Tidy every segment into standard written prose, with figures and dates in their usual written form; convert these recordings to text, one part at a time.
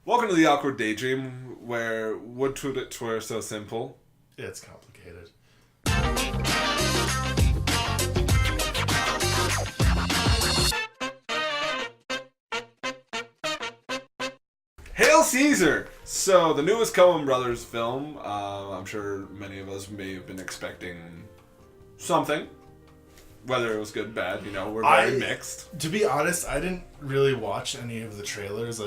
Welcome to the Awkward Daydream, where would it were so simple. It's complicated. Hail Caesar! So, the newest Coen Brothers film, I'm sure many of us may have been expecting something. Whether it was good, bad, we're very mixed. To be honest, I didn't really watch any of the trailers.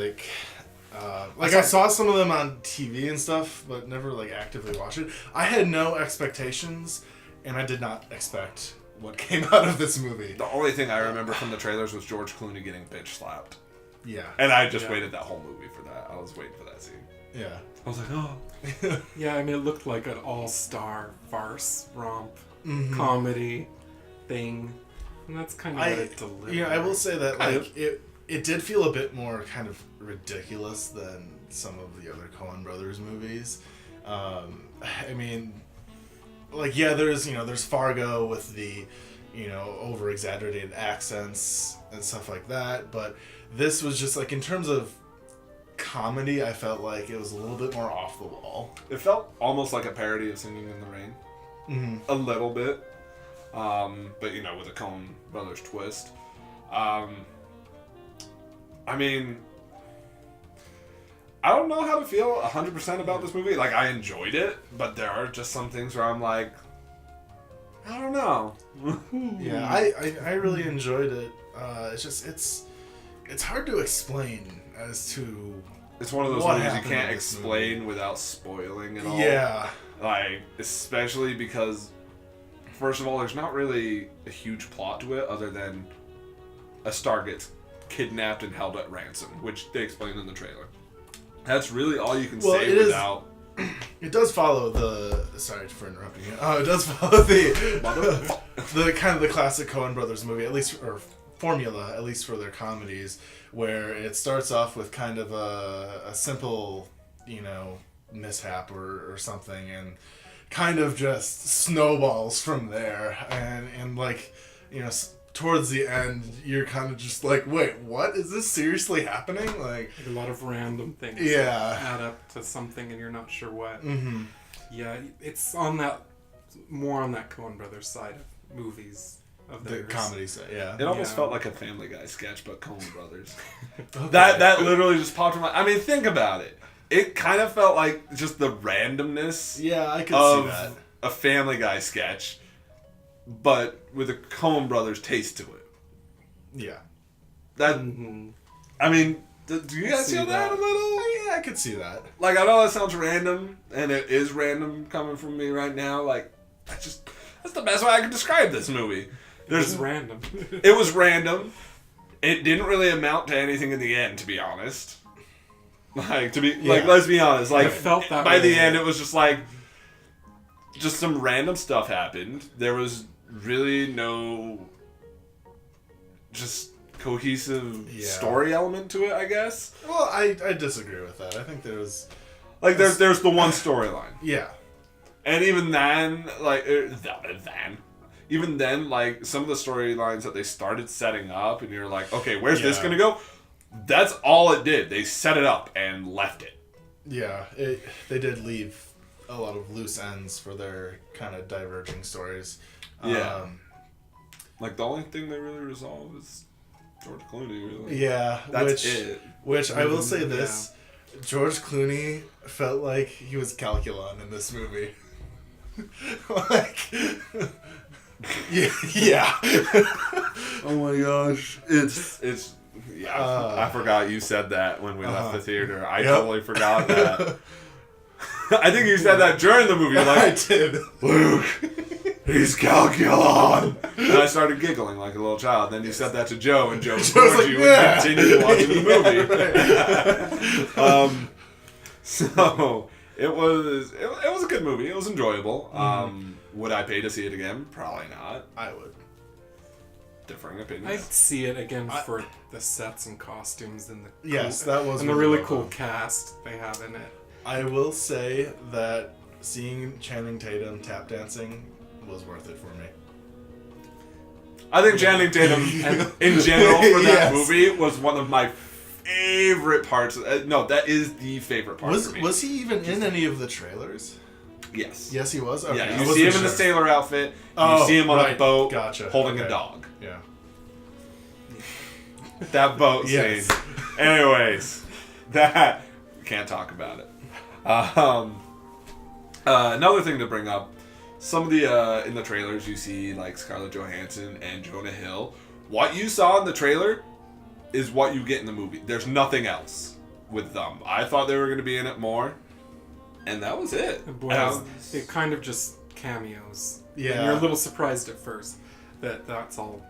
I saw some of them on TV and stuff, but never actively watched it. I had no expectations, and I did not expect what came out of this movie. The only thing I remember from the trailers was George Clooney getting bitch slapped. Yeah. And I just waited that whole movie for that. I was waiting for that scene. Yeah. I was like, oh. Yeah, I mean, it looked like an all-star farce, romp, comedy thing. And that's kind of what it delivered. Yeah, I will say that, it did feel a bit more kind of ridiculous than some of the other Coen Brothers movies. There's Fargo with the, over-exaggerated accents and stuff like that, but this was just, in terms of comedy, I felt like it was a little bit more off the wall. It felt almost like a parody of Singing in the Rain. Mm-hmm. A little bit. But, with a Coen Brothers twist. I don't know how to feel 100% about this movie. I enjoyed it, but there are just some things where I'm like, I don't know. Yeah, I really enjoyed it. It's hard to explain as to It's one of those movies you can't explain without spoiling it all. Yeah. Especially because, first of all, there's not really a huge plot to it other than a star gets kidnapped and held at ransom, which they explain in the trailer. That's really all you can say without... It does follow the... Sorry for interrupting you. It does follow the kind of the classic Coen Brothers movie, at least, or formula, at least for their comedies, where it starts off with kind of a simple, mishap or something, and kind of just snowballs from there, and towards the end, you're kind of just like, wait, what? Is this seriously happening? A lot of random things add up to something and you're not sure what. Mm-hmm. Yeah, it's more on that Coen Brothers side of movies. Of the comedy side, yeah. It almost felt like a Family Guy sketch, but Coen Brothers. Okay. That literally just popped in my... think about it. It kind of felt like just the randomness I could see that. A Family Guy sketch, but with a Coen Brothers taste to it. Yeah. That... do you guys feel that a little? Yeah, I could see that. I know that sounds random, and it is random coming from me right now. That's the best way I can describe this movie. It was random. It was random. It didn't really amount to anything in the end, to be honest. Let's be honest. I felt that by the end, it was just some random stuff happened. There was really no just cohesive story element to it, I guess. Well, I disagree with that. I think there was... there's the one storyline. Yeah. And even then, even then, some of the storylines that they started setting up, and you're like, okay, where's this going to go? That's all it did. They set it up and left it. Yeah, they did leave a lot of loose ends for their kind of diverging stories. Yeah. The only thing they really resolve is George Clooney, really. Yeah. That's it. Which I will say this, George Clooney felt like he was Calculon in this movie. Yeah. Oh my gosh. It's I forgot you said that when we left the theater. I totally forgot that. I think you said that during the movie. I did. Luke, he's Calculon. And I started giggling like a little child. Then you said that to Joe, and Joe ignored you and continued watching the movie. So it was a good movie. It was enjoyable. Would I pay to see it again? Probably not. I would. Differing opinions. I'd see it again for the sets and costumes and the that was and the really cool cast they have in it. I will say that seeing Channing Tatum tap dancing was worth it for me. I think Channing Tatum in general for that movie was one of my favorite parts. No, that is the favorite part for me. Was he even in any of the trailers? Yes. Yes, he was? Okay. Yeah, you see him in the sailor outfit. You see him on a boat holding a dog. Yeah. That boat Yes. scene. Anyways, that... Can't talk about it. Another thing to bring up. Some of the... in the trailers, you see like Scarlett Johansson and Jonah Hill. What you saw in the trailer is what you get in the movie. There's nothing else with them. I thought they were going to be in it more. And that was it. It kind of just cameos. Yeah. And you're a little surprised at first that that's all.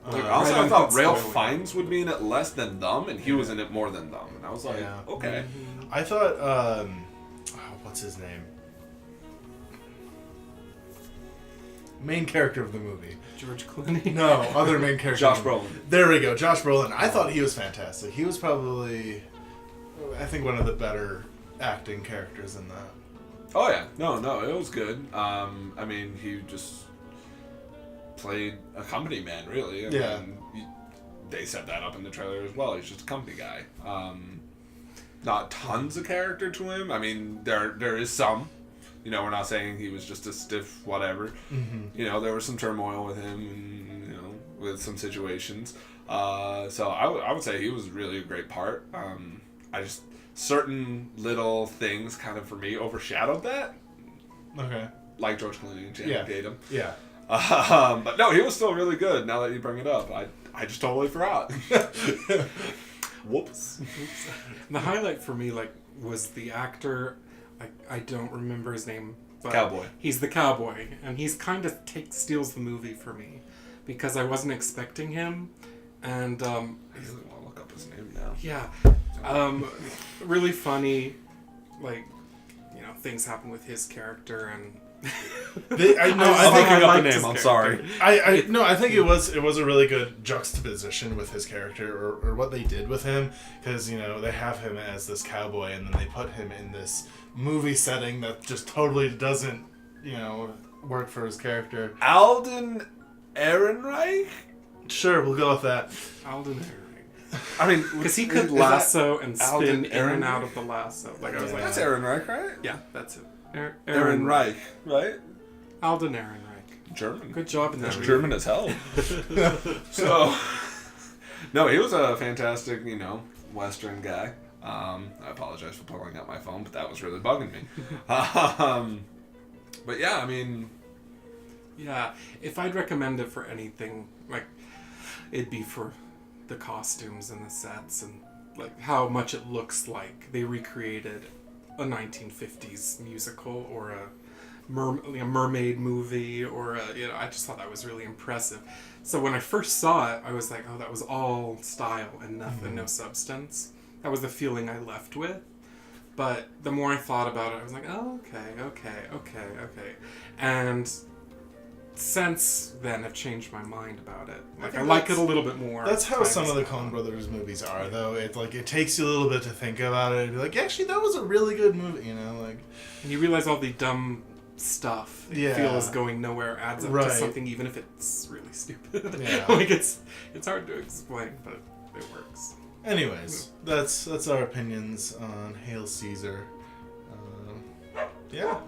Also, I right thought on Ralph spoiling. Fiennes would be in it less than them, and he was in it more than them. And I was like, okay. I thought, what's his name? Main character of the movie. George Clooney? No, other main character. Josh Brolin. There we go, Josh Brolin. I thought he was fantastic. He was probably, I think, one of the better acting characters in that. Oh yeah, no, it was good. I mean, he just played a company man, really. Yeah. They set that up in the trailer as well. He's just a company guy. Not tons of character to him. I mean, there is some. You know, we're not saying he was just a stiff whatever. Mm-hmm. You know, there was some turmoil with him, and with some situations. So I would say he was really a great part. Certain little things kind of for me overshadowed that. Okay. Like George Clooney and Channing Tatum. Yeah. But no, he was still really good. Now that you bring it up, I just totally forgot. Whoops. The highlight for me, was the actor. I don't remember his name. But Cowboy. He's the cowboy, and he's kind of steals the movie for me because I wasn't expecting him, and I really want to look up his name now. yeah, really funny. Things happen with his character and. I'm looking up the name. I'm sorry. I think it was a really good juxtaposition with his character or what they did with him, because they have him as this cowboy and then they put him in this movie setting that just totally doesn't work for his character. Alden Ehrenreich? Sure, we'll go with that. Alden Ehrenreich. I mean, Because he could lasso and spin Alden in and out Ehrenreich? of the lasso. I was like, That's Ehrenreich, right? yeah, that's it. Ehrenreich, right? Alden Ehrenreich. German. Good job in that. That's German as hell. So, no, he was a fantastic, Western guy. I apologize for pulling out my phone, but that was really bugging me. But yeah, I mean... Yeah, if I'd recommend it for anything, it'd be for the costumes and the sets and, how much it looks like they recreated a 1950s musical or a mermaid movie or I just thought that was really impressive. So when I first saw it, I was like, oh, that was all style and nothing, no substance. That was the feeling I left with. But the more I thought about it, I was like, oh, okay. And since then, I've changed my mind about it. I like it a little bit more. That's how some of the Coen Brothers movies are, though. It takes you a little bit to think about it and be like, actually, that was a really good movie, And you realize all the dumb stuff you feel is going nowhere adds up to something, even if it's really stupid. Yeah. It's hard to explain, but it works. Anyways, that's our opinions on Hail Caesar. Yeah.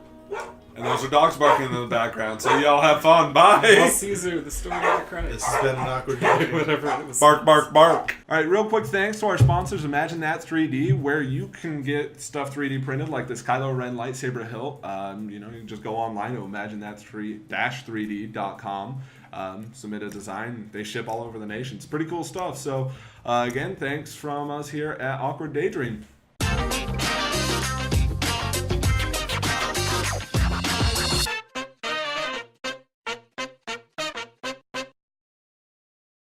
And those are dogs barking in the background, so y'all have fun. Bye! Hail Caesar, the story of the Christ. This has been an awkward day. Whatever it was. Bark, bark, bark. All right, real quick thanks to our sponsors, Imagine That 3D, where you can get stuff 3D printed like this Kylo Ren lightsaber hilt. You can just go online to imaginethat-3d.com, submit a design. They ship all over the nation. It's pretty cool stuff. So, again, thanks from us here at Awkward Daydream.